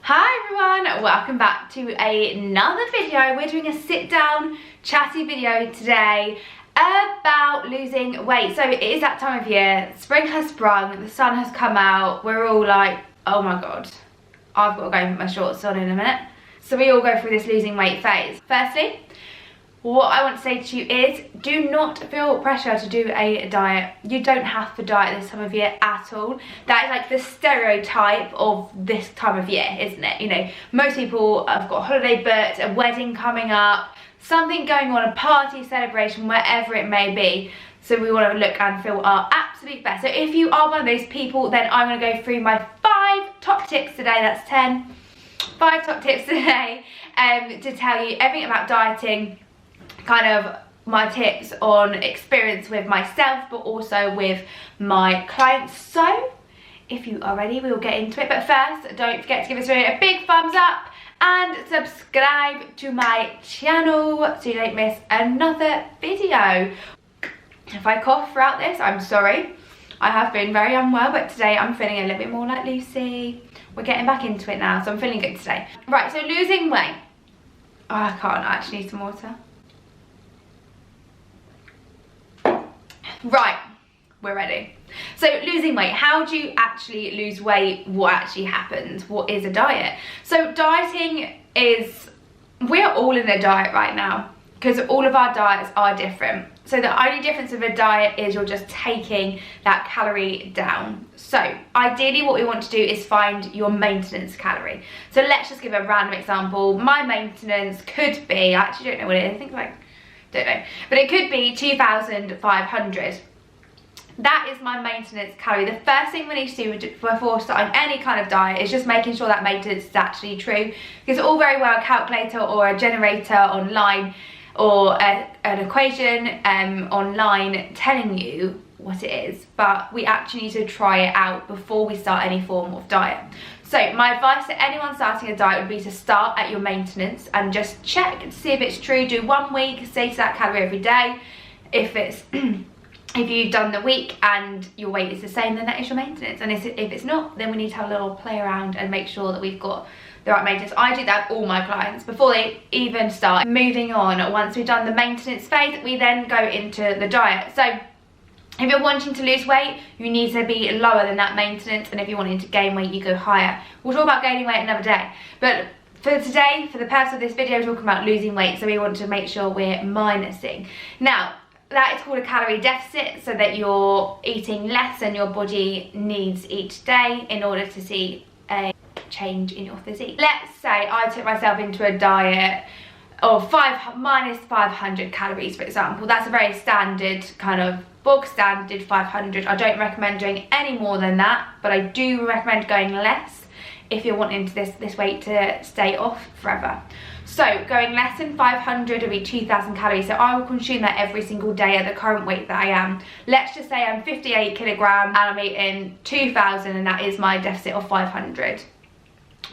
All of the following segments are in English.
Hi everyone, welcome back to another video. We're doing a sit down chatty video today about losing weight. So it is that time of year, spring has sprung, the sun has come out, we're all like, oh my god, I've got to go and put my shorts on in a minute. So we all go through this losing weight phase. Firstly, what I want to say to you is do not feel pressure to do a diet. You don't have to diet this time of year at all. That is like the stereotype of this time of year, isn't it? You know, most people have got a holiday booked, a wedding coming up, something going on, a party, celebration, wherever it may be. So we want to look and feel our absolute best. So if you are one of those people, then I'm going to go through my 5 top tips today. That's 10. 5 top tips today to tell you everything about dieting, kind of my tips on experience with myself but also with my clients. So if you are ready, we will get into it, but first don't forget to give this video a big thumbs up and subscribe to my channel so you don't miss another video. If I cough throughout this, I'm sorry. I have been very unwell, but today I'm feeling a little bit more like Lucy. We're getting back into it now, so I'm feeling good today. Right, so losing weight. Oh, I can't, I actually need some water. Right, we're ready. So losing weight, how do you actually lose weight? What actually happens? What is a diet? So dieting is, we're all in a diet right now because all of our diets are different. So the only difference of a diet is you're just taking that calorie down. So ideally what we want to do is find your maintenance calorie. So let's just give a random example. My maintenance could be, I actually don't know what it is, I think like, don't know, but it could be 2,500. That is my maintenance calorie. The first thing we need to do before starting any kind of diet is just making sure that maintenance is actually true, because all very well a calculator or a generator online or an equation online telling you what it is, but we actually need to try it out before we start any form of diet. So my advice to anyone starting a diet would be to start at your maintenance and just check to see if it's true. Do 1 week, stay to that calorie every day. If it's if you've done the week and your weight is the same, then that is your maintenance. And if it's not, then we need to have a little play around and make sure that we've got the right maintenance. I do that with all my clients before they even start. Moving on, once we've done the maintenance phase, we then go into the diet. So if you're wanting to lose weight, you need to be lower than that maintenance, and if you're wanting to gain weight, you go higher. We'll talk about gaining weight another day, but for today, for the purpose of this video, we're talking about losing weight, so we want to make sure we're minusing. Now, that is called a calorie deficit, so that you're eating less than your body needs each day in order to see a change in your physique. Let's say I took myself into a diet of minus 500 calories, for example. That's a very standard kind of bog standard 500. I don't recommend doing any more than that, but I do recommend going less if you're wanting this weight to stay off forever. So going less than 500 will be 2,000 calories. So I will consume that every single day at the current weight that I am. Let's just say I'm 58 kilograms and I'm eating 2,000, and that is my deficit of 500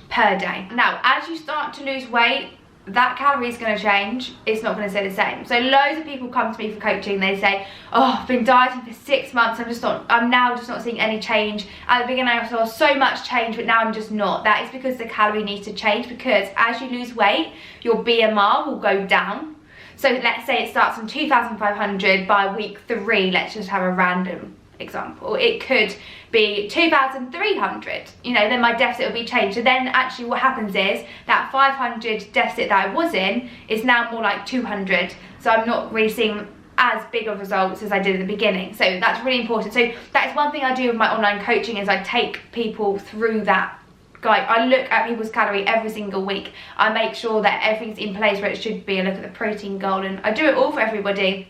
per day. Now, as you start to lose weight, that calorie is going to change. It's not going to stay the same. So loads of people come to me for coaching. They say, oh, I've been dieting for 6 months. I'm now just not seeing any change. At the beginning I saw so much change, but now I'm just not. That is because the calorie needs to change, because as you lose weight, your BMR will go down. So let's say it starts on 2,500 by week 3. Let's just have a random example. It could be 2,300, you know, then my deficit will be changed. So then actually what happens is that 500 deficit that I was in is now more like 200. So I'm not really seeing as big of results as I did at the beginning. So that's really important. So that is one thing I do with my online coaching, is I take people through that guide. I look at people's calorie every single week. I make sure that everything's in place where it should be. I look at the protein goal, and I do it all for everybody.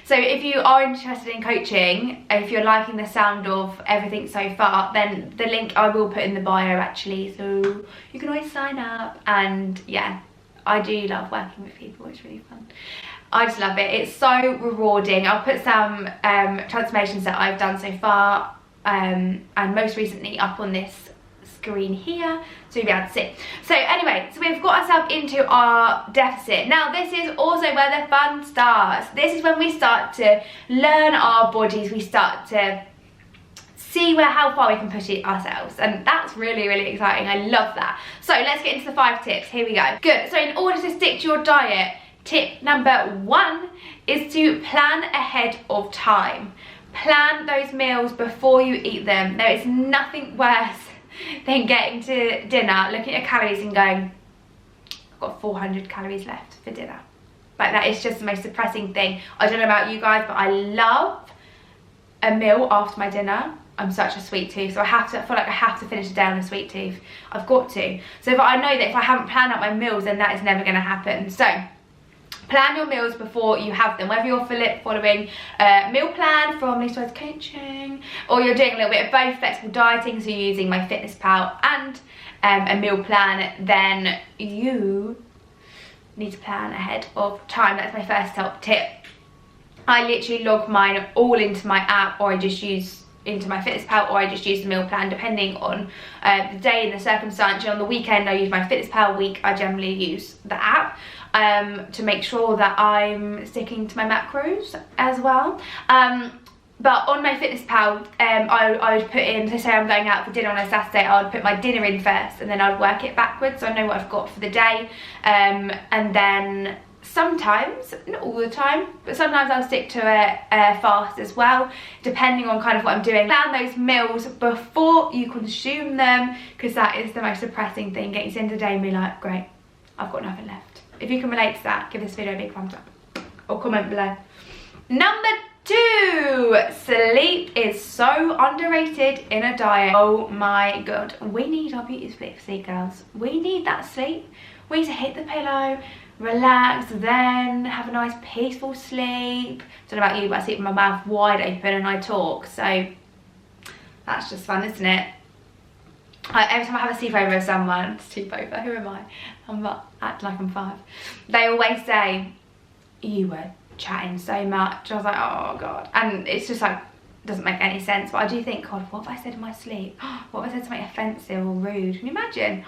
So if you are interested in coaching, if you're liking the sound of everything so far, then the link I will put in the bio actually, so you can always sign up. And yeah, I do love working with people. It's really fun. I just love it. It's so rewarding. I'll put some transformations that I've done so far and most recently up on this screen here, so you'll be able to see. So anyway, so we've got ourselves into our deficit. Now this is also where the fun starts. This is when we start to learn our bodies. We start to see how far we can push it ourselves, and that's really, really exciting. I love that. So let's get into the 5 tips. Here we go. Good. So in order to stick to your diet, tip number 1 is to plan ahead of time. Plan those meals before you eat them. There is nothing worse than getting to dinner, looking at your calories and going, I've got 400 calories left for dinner. Like, that is just the most depressing thing. I don't know about you guys, but I love a meal after my dinner. I'm such a sweet tooth, so I feel like I have to finish the day on a sweet tooth. I've got to. So if I know that if I haven't planned out my meals, then that is never going to happen. So plan your meals before you have them, whether you're following a meal plan from Lisa's Coaching, or you're doing a little bit of both, flexible dieting, so you're using my MyFitnessPal and a meal plan, then you need to plan ahead of time. That's my first top tip. I literally log mine all into my app, or I just use into my MyFitnessPal, or I just use the meal plan depending on the day and the circumstance. On the weekend I use my MyFitnessPal, week I generally use the app to make sure that I'm sticking to my macros as well. But on my MyFitnessPal, I would put in, so say I'm going out for dinner on a Saturday, I would put my dinner in first and then I'd work it backwards so I know what I've got for the day. And then sometimes, not all the time, but sometimes I'll stick to a fast as well, depending on kind of what I'm doing. Plan those meals before you consume them, because that is the most depressing thing, getting to the end of the day and be like, great, I've got nothing left. If you can relate to that, give this video a big thumbs up or comment below. Number 2, sleep is so underrated in a diet. Oh my god, we need our beauty sleep, girls. We need that sleep. We need to hit the pillow, relax, then have a nice peaceful sleep. Don't know about you, but I sleep with my mouth wide open and I talk, so that's just fun, isn't it? Every time I have a sleepover with someone, sleepover, who am I? I'm not acting like I'm 5. They always say, you were chatting so much. I was like, oh god. And it's just like, doesn't make any sense. But I do think, god, what have I said in my sleep? What have I said to make offensive or rude? Can you imagine?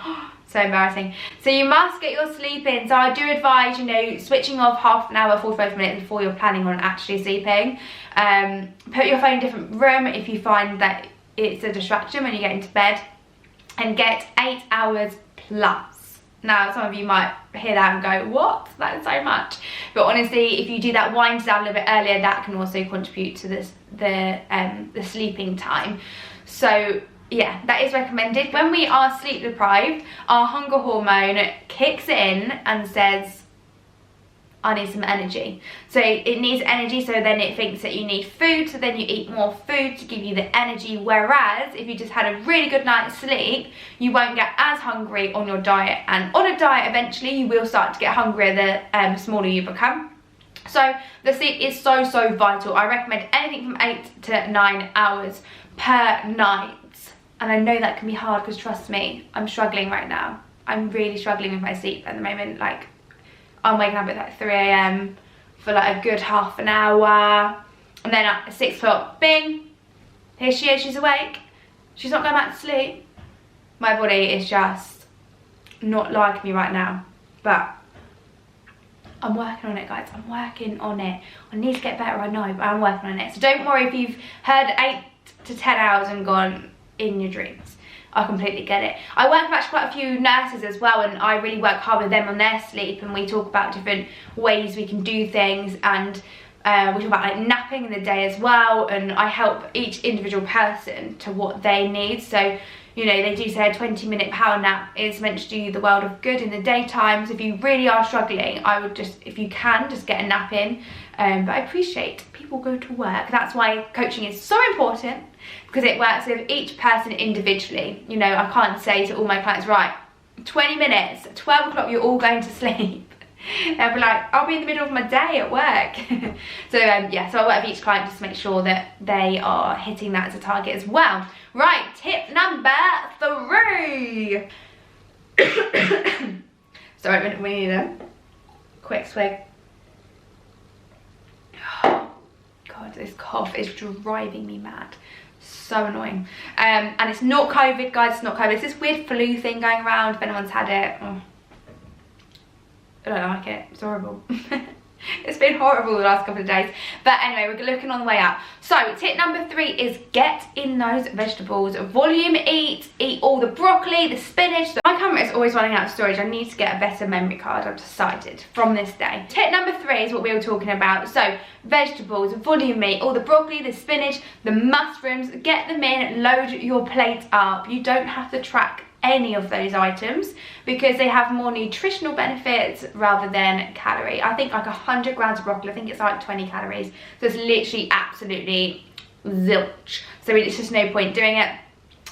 So embarrassing. So you must get your sleep in. So I do advise, you know, switching off half an hour, 45 minutes before you're planning on actually sleeping. Put your phone in a different room if you find that it's a distraction when you get into bed. And get 8 hours plus. Now, some of you might hear that and go, what? That is so much. But honestly, if you do that, wind down a little bit earlier, that can also contribute to this, the sleeping time. So yeah, that is recommended. When we are sleep deprived, our hunger hormone kicks in and says, I need some energy. So it needs energy, so then it thinks that you need food, so then you eat more food to give you the energy. Whereas if you just had a really good night's sleep, you won't get as hungry on your diet. And on a diet, eventually you will start to get hungrier the smaller you become. So the sleep is so vital. I recommend anything from 8 to 9 hours per night. And I know that can be hard, because trust me, I'm struggling right now. I'm really struggling with my sleep at the moment. Like, I'm waking up at like 3 AM for like a good half an hour, and then at 6 o'clock, bing, here she is, she's awake. She's not going back to sleep. My body is just not liking me right now, but I'm working on it, guys. I'm working on it. I need to get better, I know, but I'm working on it. So don't worry if you've heard 8 to 10 hours and gone in your dreams. I completely get it. I work with actually quite a few nurses as well, and I really work hard with them on their sleep, and we talk about different ways we can do things, and we talk about like napping in the day as well, and I help each individual person to what they need. So, you know, they do say a 20-minute power nap is meant to do you the world of good in the daytime. So if you really are struggling, I would just, if you can, just get a nap in. But I appreciate people go to work. That's why coaching is so important, because it works with each person individually. You know, I can't say to all my clients, right, 20 minutes, 12 o'clock, you're all going to sleep. They'll be like, I'll be in the middle of my day at work. So yeah, so I work with each client just to make sure that they are hitting that as a target as well. Right, tip number 3. Sorry, we need a quick swig. Oh, God, this cough is driving me mad. So annoying. And it's not COVID, guys, it's not COVID. It's this weird flu thing going around. If anyone's had it, oh, I don't like it. It's horrible. It's been horrible the last couple of days. But anyway, we're looking on the way out. So tip number 3 is get in those vegetables. Volume eat all the broccoli, the spinach. My camera is always running out of storage. I need to get a better memory card, I've decided, from this day. Tip number 3 is what we were talking about. So vegetables, volume meat, all the broccoli, the spinach, the mushrooms, get them in, load your plate up. You don't have to track any of those items because they have more nutritional benefits rather than calorie. I think like 100 grams of broccoli, I think it's like 20 calories. So it's literally absolutely zilch. So it's just no point doing it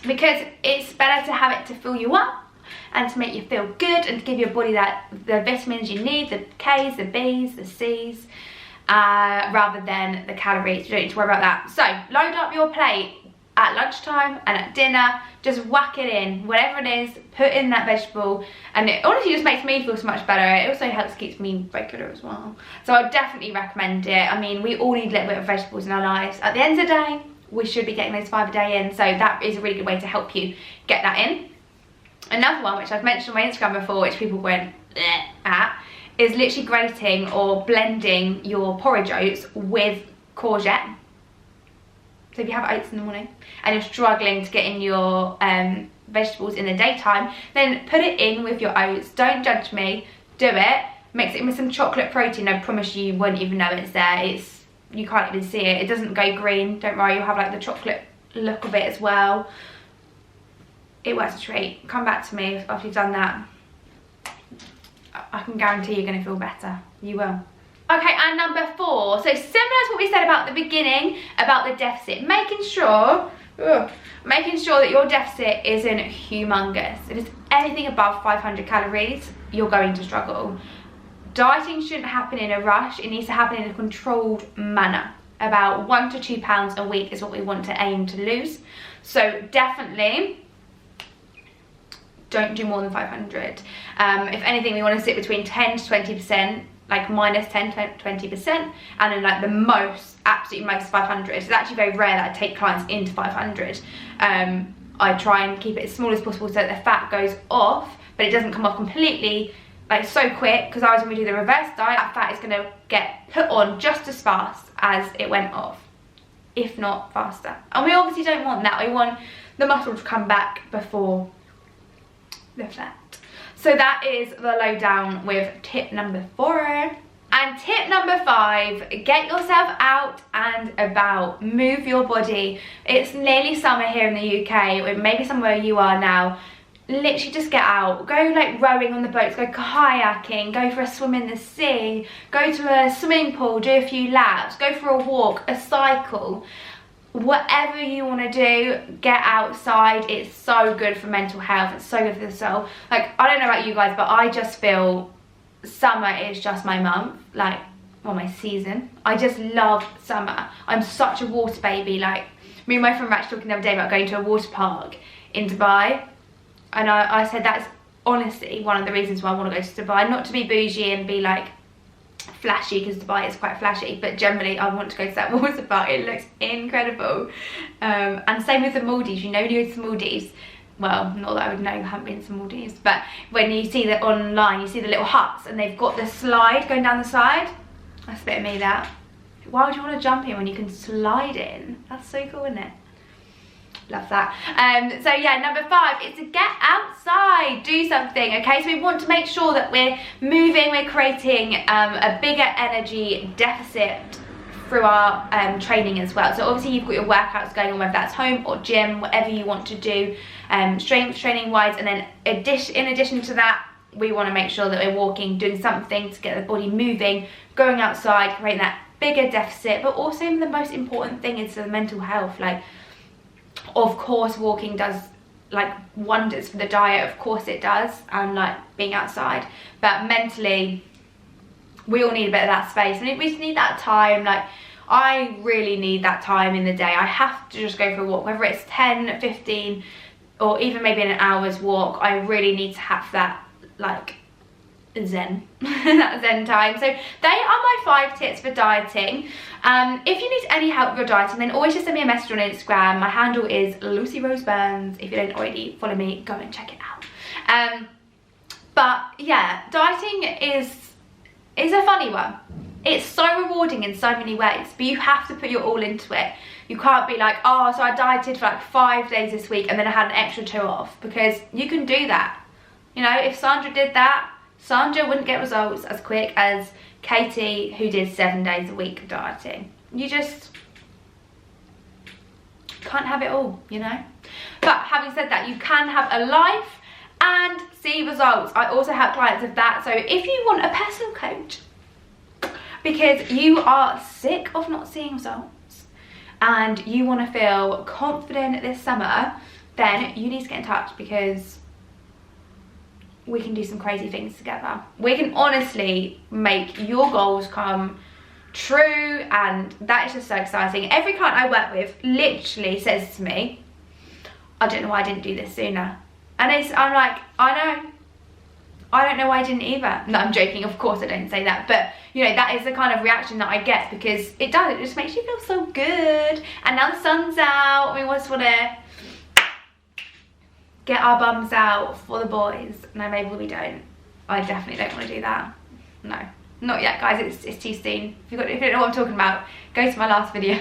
because it's better to have it to fill you up and to make you feel good and to give your body the vitamins you need, the K's, the B's, the C's, rather than the calories. You don't need to worry about that. So load up your plate at lunchtime and at dinner, just whack it in, whatever it is, put in that vegetable, and it honestly just makes me feel so much better. It also helps keep me regular as well. So I would definitely recommend it. I mean, we all need a little bit of vegetables in our lives. At the end of the day, we should be getting those 5 a day in, so that is a really good way to help you get that in. Another one, which I've mentioned on my Instagram before, which people went at, is literally grating or blending your porridge oats with courgette. So if you have oats in the morning and you're struggling to get in your vegetables in the daytime, then put it in with your oats. Don't judge me, do it. Mix it with some chocolate protein. I promise you won't even know it's there. You can't even see it. It doesn't go green, don't worry, you'll have like the chocolate look of it as well. It works a treat. Come back to me after you've done that. I can guarantee you're going to feel better. You will. Okay, and number 4, so similar to what we said about the beginning, about the deficit, making sure that your deficit isn't humongous. If it's anything above 500 calories, you're going to struggle. Dieting shouldn't happen in a rush. It needs to happen in a controlled manner. About 1 to 2 pounds a week is what we want to aim to lose. So definitely don't do more than 500. If anything, we want to sit between 10 to 20%, like minus 10 to 20%, and then like the most, absolutely most, 500. It's actually very rare that I take clients into 500. I try and keep it as small as possible so that the fat goes off, but it doesn't come off completely like so quick, because otherwise when we do the reverse diet, that fat is going to get put on just as fast as it went off, if not faster. And we obviously don't want that. We want the muscle to come back before the fat. So that is the lowdown with tip number 4. And tip number 5, get yourself out and about, move your body. It's nearly summer here in the UK, or maybe somewhere you are now. Literally just get out, go like rowing on the boats, go kayaking, go for a swim in the sea, go to a swimming pool, do a few laps, go for a walk, a cycle. Whatever you want to do, get outside. It's so good for mental health, it's so good for the soul. Like, I don't know about you guys, but I just feel summer is just my month, like, well, my season. I just love summer. I'm such a water baby. Like, me and my friend were actually talking the other day about going to a water park in Dubai, and I said that's honestly one of the reasons why I want to go to Dubai. Not to be bougie and be like flashy, because Dubai is quite flashy, but generally I want to go to that water park. It looks incredible. And same with the Maldives. You know, when you go to the Maldives, well, not that I would know, I haven't been to Maldives, but when you see that online, you see the little huts and they've got the slide going down the side. That's a bit of me, that. Why would you want to jump in when you can slide in? That's so cool, isn't it? Love that. So yeah, number 5 is to get outside, do something. Okay, so we want to make sure that we're moving, we're creating a bigger energy deficit through our training as well. So obviously you've got your workouts going on, whether that's home or gym, whatever you want to do, strength training wise, and then in addition to that, we want to make sure that we're walking, doing something to get the body moving, going outside, creating that bigger deficit. But also the most important thing is the mental health. Like, of course walking does like wonders for the diet, of course it does, and like being outside, but mentally we all need a bit of that space, and we just need that time. Like, I really need that time in the day. I have to just go for a walk, whether it's 10, 15 or even maybe an hour's walk. I really need to have that like zen that zen time. So they are my 5 tips for dieting. If you need any help with your dieting, then always just send me a message on Instagram. My handle is Lucy Rose Burns. If you don't already follow me, go and check it out. But yeah, dieting is a funny one. It's so rewarding in so many ways, but you have to put your all into it. You can't be like, oh, so I dieted for like 5 days this week and then I had an extra 2 off, because you can do that. You know, if Sandra did that, Sandra wouldn't get results as quick as Katie, who did 7 days a week of dieting. You just can't have it all, you know. But having said that, you can have a life and see results. I also have clients of that. So if you want a personal coach because you are sick of not seeing results and you want to feel confident this summer, then you need to get in touch, because we can do some crazy things together. We can honestly make your goals come true, and that is just so exciting. Every client I work with literally says to me, I don't know why I didn't do this sooner. And I'm like, I know. I don't know why I didn't either. No, I'm joking, of course I don't say that, but you know, that is the kind of reaction that I get, because it just makes you feel so good. And now the sun's out, we just want to get our bums out for the boys. No, maybe we don't. I definitely don't want to do that. No, not yet, guys. It's too soon. If you don't know what I'm talking about, go to my last video.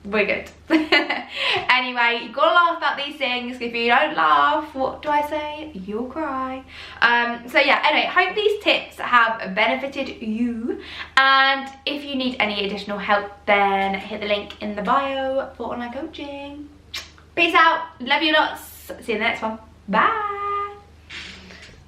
We're good. Anyway, you gotta laugh about these things. If you don't laugh, what do I say? You'll cry. So yeah, anyway, hope these tips have benefited you, and if you need any additional help, then hit the link in the bio for online coaching. Peace out, love you lots, see you in the next one, bye.